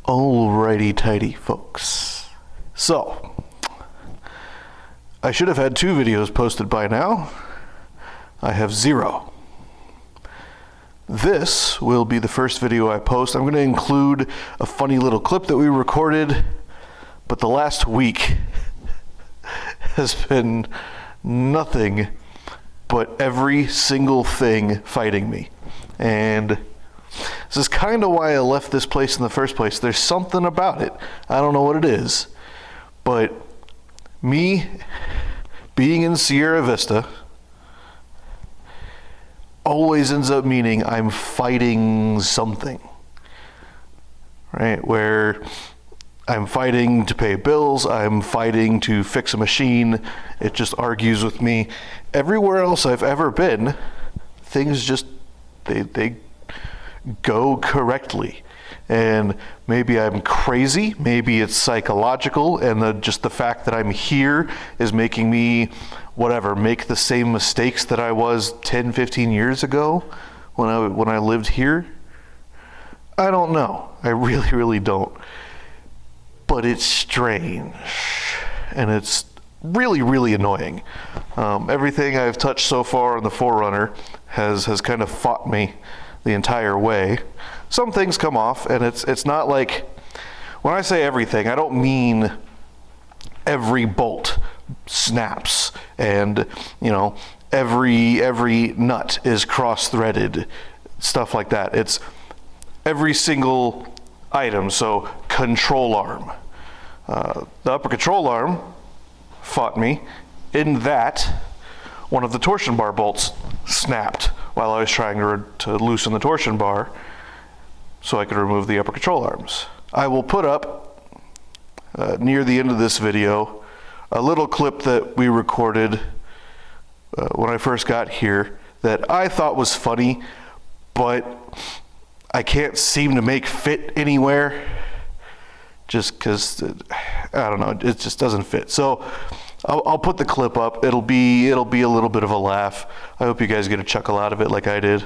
Alrighty tighty folks. So, I should have had 2 videos posted by now. I have 0. This will be the first video I post. I'm going to include a funny little clip that we recorded, but the last week has been nothing but every single thing fighting me. And this is kind of why I left this place in the first place. There's something about it. I don't know what it is. But me being in Sierra Vista always ends up meaning I'm fighting something. Right? Where I'm fighting to pay bills, I'm fighting to fix a machine. It just argues with me. Everywhere else I've ever been, things just, they go correctly. And maybe I'm crazy, maybe it's psychological, and just the fact that I'm here is making me, make the same mistakes that I was 10, 15 years ago when I lived here. I don't know. I really don't. But it's strange, and it's really annoying. Everything I've touched so far on the Forerunner has kind of fought me the entire way. Some things come off, and it's not like, when I say everything, I don't mean every bolt snaps and every nut is cross-threaded, stuff like that. It's every single item. So control arm, the upper control arm fought me in that one of the torsion bar bolts snapped while I was trying to loosen the torsion bar so I could remove the upper control arms. I will put up, near the end of this video, a little clip that we recorded when I first got here that I thought was funny, but I can't seem to make fit anywhere just because, I don't know, it just doesn't fit. So I'll put the clip up. It'll be a little bit of a laugh. I hope you guys get a chuckle out of it like I did.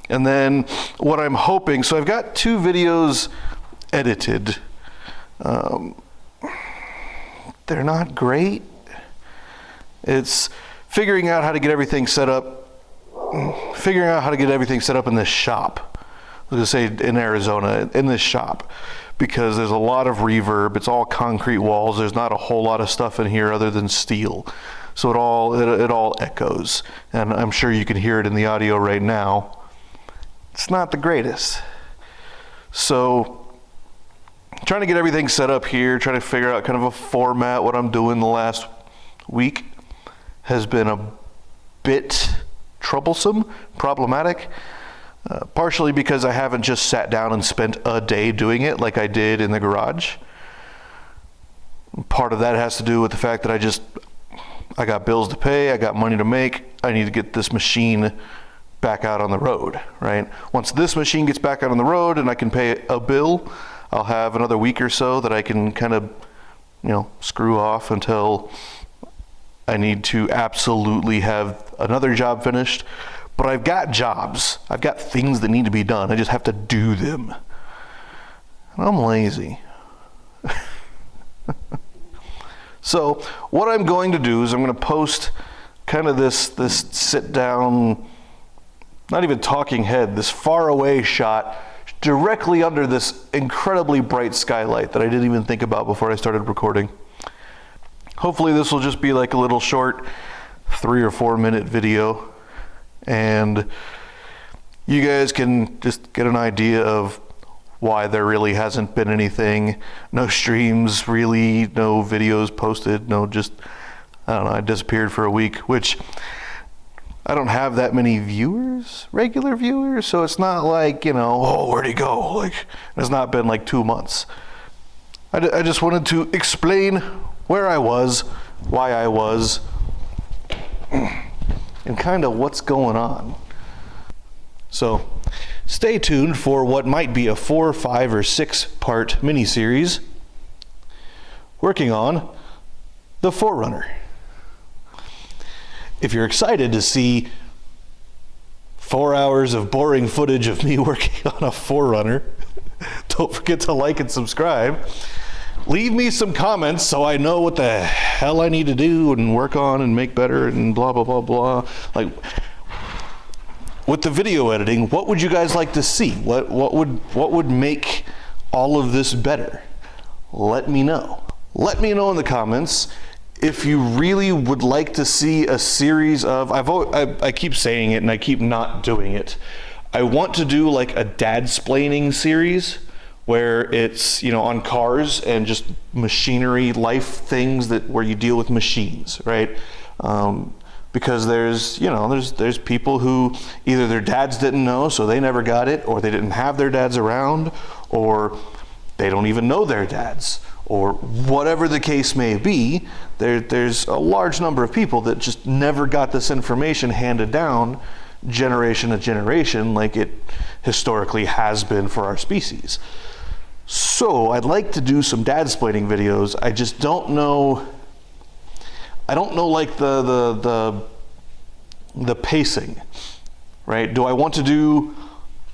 And then what I'm hoping, so I've got 2 videos edited. They're not great. It's figuring out how to get everything set up, in this shop. I was gonna say in Arizona, in this shop, because there's a lot of reverb. It's all concrete walls. There's not a whole lot of stuff in here other than steel. So it all echoes, and I'm sure you can hear it in the audio right now. It's not the greatest. So trying to get everything set up here, trying to figure out kind of a format, what I'm doing the last week has been a bit troublesome, problematic. Partially because I haven't just sat down and spent a day doing it like I did in the garage. Part of that has to do with the fact that I got bills to pay, I got money to make, I need to get this machine back out on the road, right? Once this machine gets back out on the road and I can pay a bill, I'll have another week or so that I can kind of, screw off until I need to absolutely have another job finished. But I've got jobs. I've got things that need to be done. I just have to do them. And I'm lazy. So what I'm going to do is I'm going to post kind of this sit down, not even talking head, this far away shot directly under this incredibly bright skylight that I didn't even think about before I started recording. Hopefully this will just be like a little short 3 or 4 minute video, and you guys can just get an idea of why there really hasn't been anything. No streams really, no videos posted, I don't know, I disappeared for a week, which I don't have that many regular viewers, so it's not like, where'd he go? Like, it's not been like 2 months. I just wanted to explain where I was, why I was, and kind of what's going on. So stay tuned for what might be a 4, 5, or 6 part miniseries working on the Forerunner. If you're excited to see 4 hours of boring footage of me working on a Forerunner, don't forget to like and subscribe. Leave me some comments so I know what the hell I need to do and work on and make better and blah, blah, blah, blah. Like, with the video editing, what would you guys like to see? What would make all of this better? Let me know. Let me know in the comments if you really would like to see a series of, I keep saying it and I keep not doing it. I want to do like a dad-splaining series where it's, you know, on cars and just machinery, life things where you deal with machines, right? Because there's people who either their dads didn't know, so they never got it, or they didn't have their dads around, or they don't even know their dads, or whatever the case may be. There's a large number of people that just never got this information handed down generation to generation like it historically has been for our species. So I'd like to do some dad-splaining videos. I just don't know. I don't know like the pacing, right? Do I want to do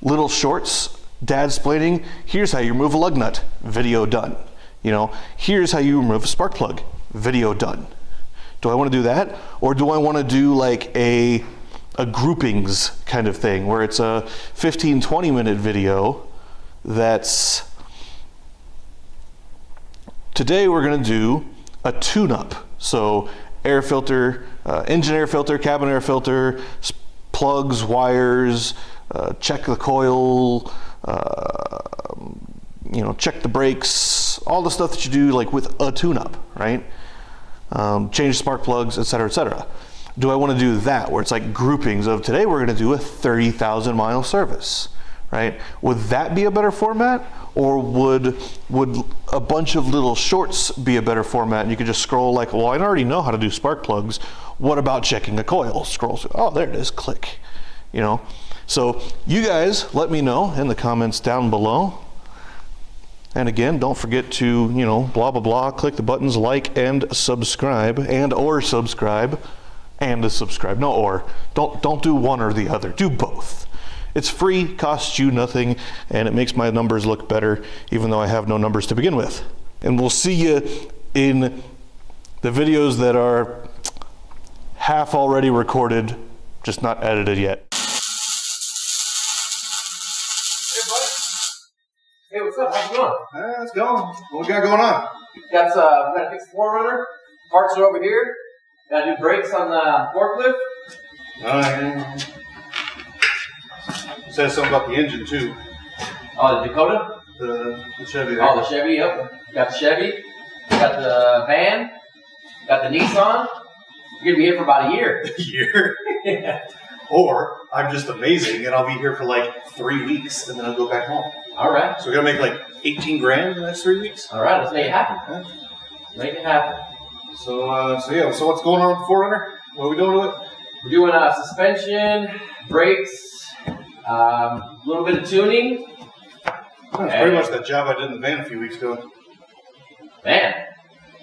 little shorts, dad-splaining? Here's how you remove a lug nut, video done. You know, here's how you remove a spark plug, video done. Do I want to do that? Or do I want to do like a groupings kind of thing where it's a 15-20 minute video that's, today we're going to do a tune-up. So air filter, engine air filter, cabin air filter, plugs, wires, check the coil, check the brakes, all the stuff that you do like with a tune-up, right? Change spark plugs, etc., etc. Do I want to do that where it's like groupings of today we're going to do a 30,000 mile service, right? Would that be a better format? Or would a bunch of little shorts be a better format? And you could just scroll like, well, I already know how to do spark plugs. What about checking a coil? Scroll through, oh, there it is, click, you know? So you guys let me know in the comments down below. And again, don't forget to, blah, blah, blah, click the buttons, like and subscribe, or subscribe, and subscribe. No, or. Don't do one or the other, do both. It's free, costs you nothing, and it makes my numbers look better, even though I have no numbers to begin with. And we'll see you in the videos that are half already recorded, just not edited yet. Hey, bud. Hey, what's up? How's it going? It's going. What we got going on? We gotta fix the Forerunner. Parts are over here. Gotta do brakes on the forklift. All right. It says something about the engine too. Oh, the Dakota? The Chevy. Oh, the Chevy, yep. Got the Chevy. Got the van. Got the Nissan. You're gonna be here for about a year. A year? Yeah. Or I'm just amazing and I'll be here for like 3 weeks and then I'll go back home. All right. So we're gonna make like 18 grand in the next 3 weeks. All right, let's make it happen. Yeah. Make it happen. So what's going on with the Forerunner? What are we doing with it? We're doing suspension, brakes, a little bit of tuning. That's pretty much that job I did in the van a few weeks ago. Van?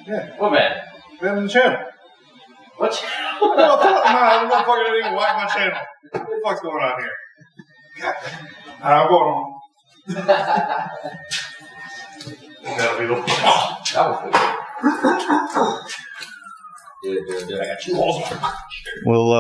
Yeah. What van? Van in the channel. What channel? No, the motherfucker didn't even watch my channel. What the fuck's going on here? God. I'm going home. That'll be the one. That was good. Dude. I got 2 holes on it. Well,